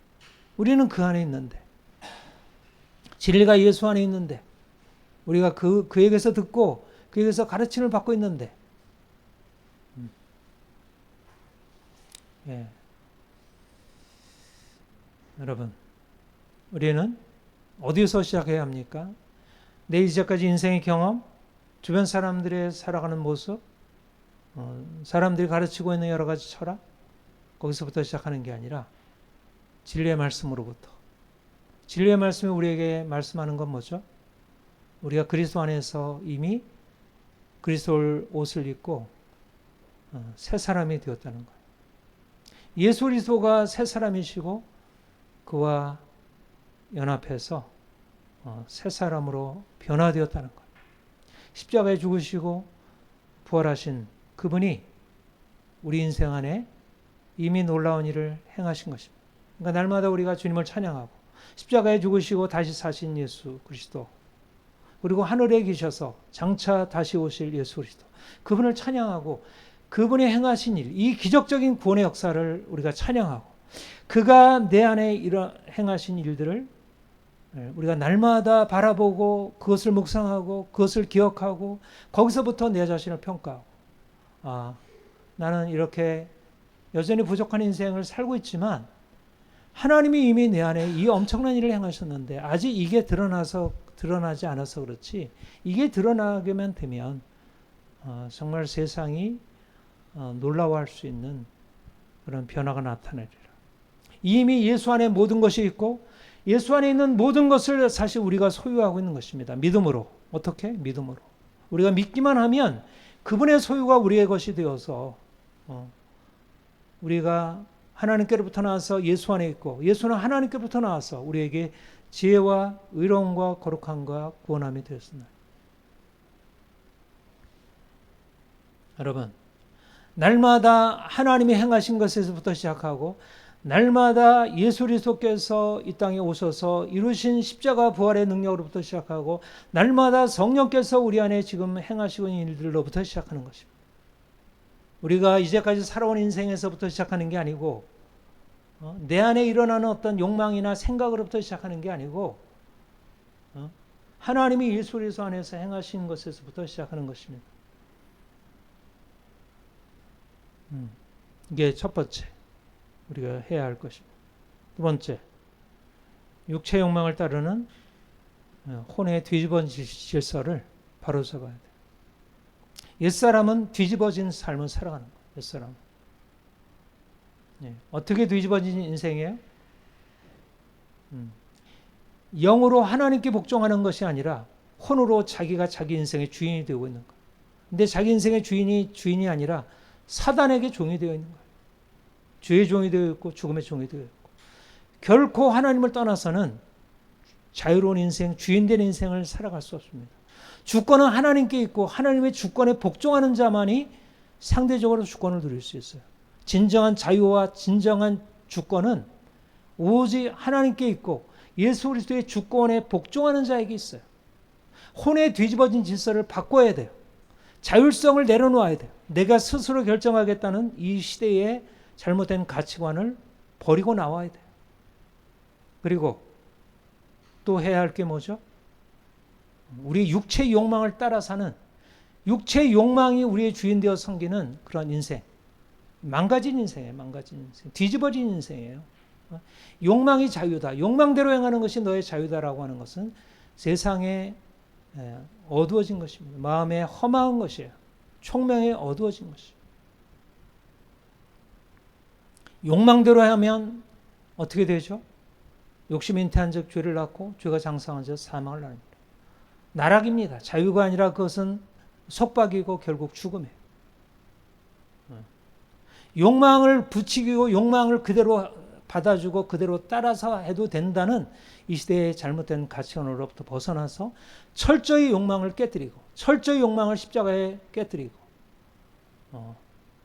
우리는 그 안에 있는데, 진리가 예수 안에 있는데, 우리가 그에게서 듣고 그에게서 가르침을 받고 있는데, 예. 여러분, 우리는 어디서 시작해야 합니까? 내 이제까지 인생의 경험, 주변 사람들의 살아가는 모습, 사람들이 가르치고 있는 여러 가지 철학, 거기서부터 시작하는 게 아니라 진리의 말씀으로부터. 진리의 말씀이 우리에게 말씀하는 건 뭐죠? 우리가 그리스도 안에서 이미 그리스도 옷을 입고 새 사람이 되었다는 거예요. 예수 그리스도가 새 사람이시고 그와 연합해서 새 사람으로 변화되었다는 거예요. 십자가에 죽으시고 부활하신 그분이 우리 인생 안에 이미 놀라운 일을 행하신 것입니다. 그러니까 날마다 우리가 주님을 찬양하고 십자가에 죽으시고 다시 사신 예수 그리스도, 그리고 하늘에 계셔서 장차 다시 오실 예수 그리스도, 그분을 찬양하고 그분이 행하신 일, 이 기적적인 구원의 역사를 우리가 찬양하고 그가 내 안에 행하신 일들을 우리가 날마다 바라보고 그것을 묵상하고 그것을 기억하고 거기서부터 내 자신을 평가하고, 나는 이렇게 여전히 부족한 인생을 살고 있지만 하나님이 이미 내 안에 이 엄청난 일을 행하셨는데 아직 이게 드러나지 않아서 그렇지, 이게 드러나게만 되면 정말 세상이 놀라워할 수 있는 그런 변화가 나타나리라. 이미 예수 안에 모든 것이 있고 예수 안에 있는 모든 것을 사실 우리가 소유하고 있는 것입니다. 믿음으로. 어떻게? 믿음으로. 우리가 믿기만 하면 그분의 소유가 우리의 것이 되어서 우리가 하나님께로부터 나와서 예수 안에 있고 예수는 하나님께로부터 나와서 우리에게 지혜와 의로움과 거룩함과 구원함이 되었습니다. 여러분, 날마다 하나님이 행하신 것에서부터 시작하고 날마다 예수 그리스도께서 이 땅에 오셔서 이루신 십자가 부활의 능력으로부터 시작하고 날마다 성령께서 우리 안에 지금 행하시고 있는 일들로부터 시작하는 것입니다. 우리가 이제까지 살아온 인생에서부터 시작하는 게 아니고 내 안에 일어나는 어떤 욕망이나 생각으로부터 시작하는 게 아니고 하나님이 예수 그리스도 안에서 행하신 것에서부터 시작하는 것입니다. 이게 첫 번째 우리가 해야 할 것입니다. 두 번째, 육체 욕망을 따르는 혼의 뒤집어진 질서를 바로 잡아야 돼요. 옛사람은 뒤집어진 삶을 살아가는 거예요. 옛사람은. 어떻게 뒤집어진 인생이에요? 영으로 하나님께 복종하는 것이 아니라 혼으로 자기가 자기 인생의 주인이 되고 있는 거예요. 근데 자기 인생의 주인이 아니라 사단에게 종이 되어 있는 거예요. 죄의 종이 되어 있고 죽음의 종이 되어 있고. 결코 하나님을 떠나서는 자유로운 인생, 주인된 인생을 살아갈 수 없습니다. 주권은 하나님께 있고 하나님의 주권에 복종하는 자만이 상대적으로 주권을 누릴 수 있어요. 진정한 자유와 진정한 주권은 오직 하나님께 있고 예수 그리스도의 주권에 복종하는 자에게 있어요. 혼의 뒤집어진 질서를 바꿔야 돼요. 자율성을 내려놓아야 돼요. 내가 스스로 결정하겠다는 이 시대의 잘못된 가치관을 버리고 나와야 돼요. 그리고 또 해야 할 게 뭐죠? 우리 육체의 욕망을 따라 사는, 육체의 욕망이 우리의 주인 되어 섬기는 그런 인생. 망가진 인생이에요. 망가진 인생. 뒤집어진 인생이에요. 욕망이 자유다. 욕망대로 행하는 것이 너의 자유다라고 하는 것은 세상에 어두워진 것입니다. 마음에 험한 것이에요. 총명에 어두워진 것이에요. 욕망대로 하면 어떻게 되죠? 욕심 잉태한 즉 죄를 낳고 죄가 장성한 즉 사망을 낳습니다. 나락입니다. 자유가 아니라 그것은 속박이고 결국 죽음이에요. 욕망을 부추기고 욕망을 그대로 받아주고 그대로 따라서 해도 된다는 이 시대의 잘못된 가치관으로부터 벗어나서 철저히 욕망을 깨뜨리고 철저히 욕망을 십자가에 깨뜨리고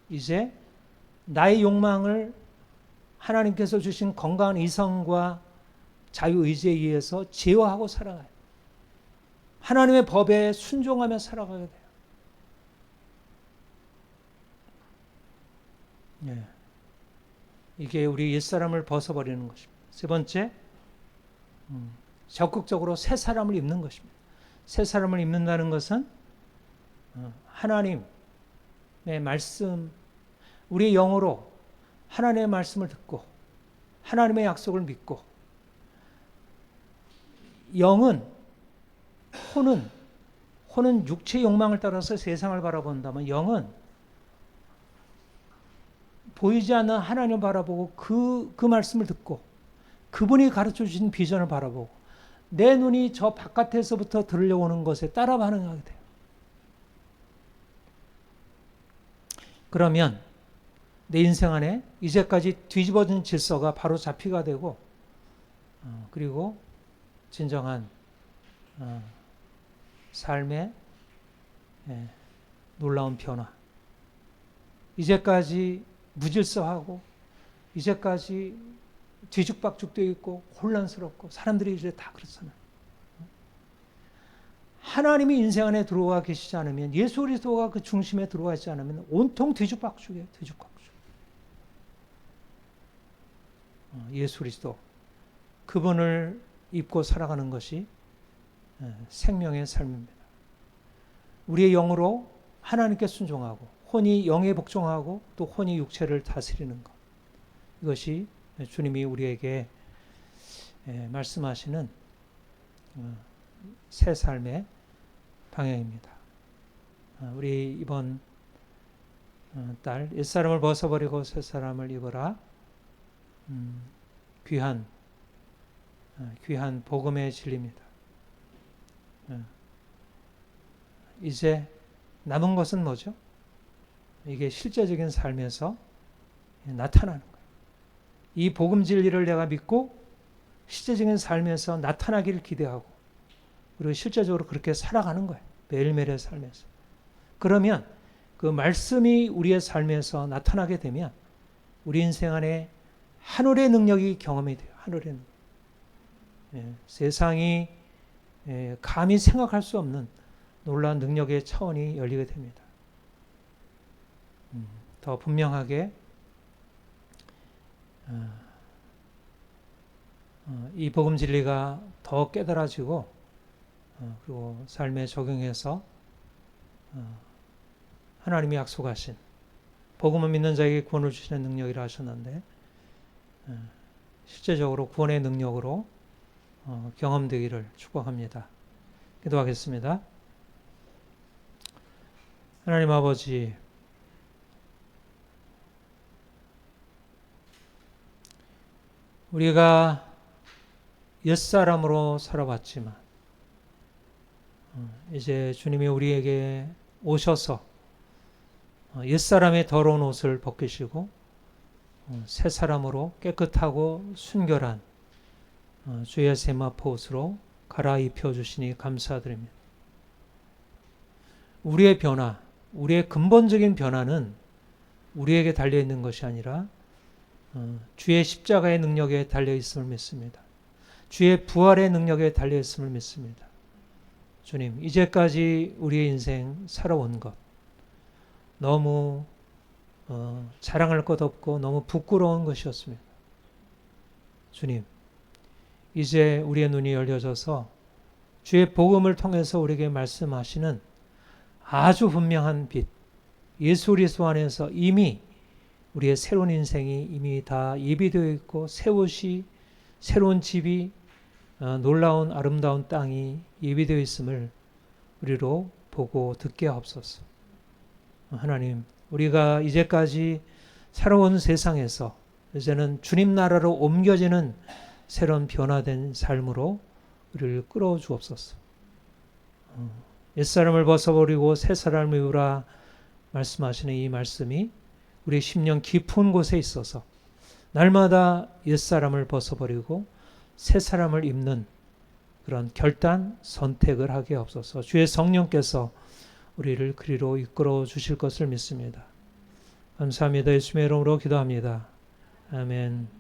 이제 나의 욕망을 하나님께서 주신 건강한 이성과 자유의지에 의해서 제어하고 살아가요. 하나님의 법에 순종하며 살아가게 돼요. 이게 우리 옛사람을 벗어버리는 것입니다. 세 번째, 적극적으로 새 사람을 입는 것입니다. 새 사람을 입는다는 것은 하나님의 말씀, 우리의 영으로 하나님의 말씀을 듣고 하나님의 약속을 믿고 영은 혼은 육체의 욕망을 따라서 세상을 바라본다면 영은 보이지 않는 하나님을 바라보고 그 말씀을 듣고 그분이 가르쳐 주신 비전을 바라보고 내 눈이 저 바깥에서부터 들려오는 것에 따라 반응하게 돼요. 그러면 내 인생 안에 이제까지 뒤집어진 질서가 바로 잡히가 되고 그리고 진정한 삶의 놀라운 변화. 이제까지 무질서하고 이제까지 뒤죽박죽되어 있고 혼란스럽고 사람들이 이제 다 그렇잖아요. 하나님이 인생 안에 들어와 계시지 않으면 예수 그리스도가 그 중심에 들어와 있지 않으면 온통 뒤죽박죽이에요. 뒤죽박죽. 예수 그리스도 그분을 입고 살아가는 것이 생명의 삶입니다. 우리의 영으로 하나님께 순종하고 혼이 영에 복종하고 또 혼이 육체를 다스리는 것. 이것이 주님이 우리에게 말씀하시는 새 삶의 방향입니다. 우리 이번 달 옛사람을 벗어버리고 새 사람을 입어라. 귀한 복음의 진리입니다. 이제 남은 것은 뭐죠? 이게 실제적인 삶에서 나타나는 거예요. 이 복음 진리를 내가 믿고 실제적인 삶에서 나타나기를 기대하고 그리고 실제적으로 그렇게 살아가는 거예요. 매일매일의 삶에서. 그러면 그 말씀이 우리의 삶에서 나타나게 되면 우리 인생 안에 하늘의 능력이 경험이 돼요. 하늘의 능력. 세상이 감히 생각할 수 없는 놀라운 능력의 차원이 열리게 됩니다. 더 분명하게 이 복음 진리가 더 깨달아지고 그리고 삶에 적용해서 하나님이 약속하신 복음을 믿는 자에게 구원을 주시는 능력이라 하셨는데 실제적으로 구원의 능력으로 경험되기를 축복합니다. 기도하겠습니다. 하나님 아버지, 우리가 옛사람으로 살아왔지만 이제 주님이 우리에게 오셔서 옛사람의 더러운 옷을 벗기시고 새 사람으로 깨끗하고 순결한 주의 세마포 옷으로 갈아입혀 주시니 감사드립니다. 우리의 변화, 우리의 근본적인 변화는 우리에게 달려있는 것이 아니라 주의 십자가의 능력에 달려있음을 믿습니다. 주의 부활의 능력에 달려있음을 믿습니다. 주님, 이제까지 우리의 인생 살아온 것 너무 자랑할 것 없고 너무 부끄러운 것이었습니다. 주님, 이제 우리의 눈이 열려져서 주의 복음을 통해서 우리에게 말씀하시는 아주 분명한 빛, 예수 그리스도 안에서 이미 우리의 새로운 인생이 이미 다 예비되어 있고 새 옷이, 새로운 집이, 놀라운 아름다운 땅이 예비되어 있음을 우리로 보고 듣게 하옵소서. 하나님, 우리가 이제까지 살아온 세상에서 이제는 주님 나라로 옮겨지는 새로운 변화된 삶으로 우리를 끌어 주옵소서. 옛사람을 벗어버리고 새사람을 입으라 말씀하시는 이 말씀이 우리 심령 깊은 곳에 있어서 날마다 옛사람을 벗어버리고 새사람을 입는 그런 결단, 선택을 하게 없어서 주의 성령께서 우리를 그리로 이끌어 주실 것을 믿습니다. 감사합니다. 예수님의 이름으로 기도합니다. 아멘.